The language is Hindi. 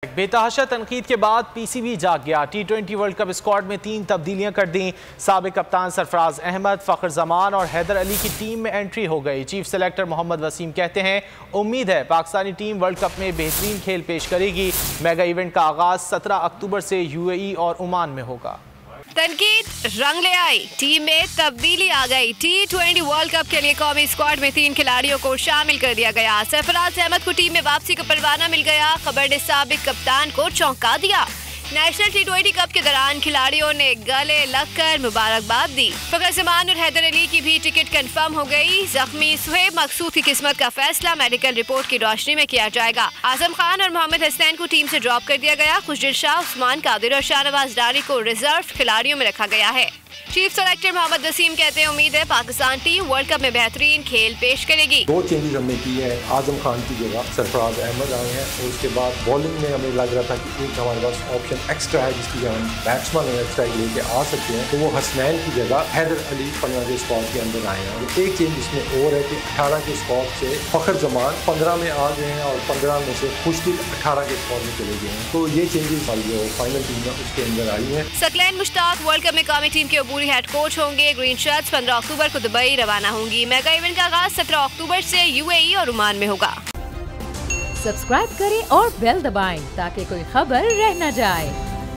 बेतहाशा तनकीद के बाद पीसीबी जाग गया। T20 वर्ल्ड कप स्क्वाड में 3 तब्दीलियां कर दी। साबिक कप्तान सरफराज अहमद, फखर जमान और हैदर अली की टीम में एंट्री हो गई। चीफ सेलेक्टर मोहम्मद वसीम कहते हैं उम्मीद है पाकिस्तानी टीम वर्ल्ड कप में बेहतरीन खेल पेश करेगी। मेगा इवेंट का आगाज 17 अक्टूबर से UAE और ओमान में होगा। तनकीद रंग ले आई, टीम में तब्दीली आ गई। T20 वर्ल्ड कप के लिए कौमी स्क्वाड में 3 खिलाड़ियों को शामिल कर दिया गया। सरफराज अहमद को टीम में वापसी का परवाना मिल गया। खबर ने साबिक कप्तान को चौंका दिया। नेशनल T20 कप के दौरान खिलाड़ियों ने गले लगकर मुबारकबाद दी। फखर जमान और हैदर अली की भी टिकट कंफर्म हो गई। जख्मी सुहेब मकसूद की किस्मत का फैसला मेडिकल रिपोर्ट की रोशनी में किया जाएगा। आजम खान और मोहम्मद हसनैन को टीम से ड्रॉप कर दिया गया। खुशदिल शाह, उस्मान कादिर और शाहनवाज डारी को रिजर्व खिलाड़ियों में रखा गया है। चीफ सेलेक्टर मोहम्मद वसीम कहते हैं उम्मीद है पाकिस्तान टीम वर्ल्ड कप में बेहतरीन खेल पेश करेगी। 2 चेंजेस हमने की है। आजम खान की जगह सरफराज अहमद आए हैं और उसके बाद बॉलिंग में हमें लग रहा था कि एक हमारे पास ऑप्शन एक्स्ट्रा है जिसकी हम बैट्समैन एक्स्ट्रा लेके आ सकते हैं, तो वो हसनैन की जगह हैदर अली 15 के स्क्वाड के अंदर आए हैं। एक चेंज इसमें और है कि 18 के स्क्वाड से फखर जमान 15 में आ गए हैं और 15 में से खुशदिल 18 के स्क्वाड में चले गए हैं। तो ये चेंजेस जो फाइनल टीम है उसके अंदर आई है। सकलैन मुश्ताक वर्ल्ड कप में कौमी टीम के अबूरी हेड कोच होंगे। ग्रीन शर्ट्स 15 अक्टूबर को दुबई रवाना होंगी। मेगा इवेंट का आगाज 17 अक्टूबर से UAE और ओमान में होगा। सब्सक्राइब करें और बेल दबाएं ताकि कोई खबर रह न जाए।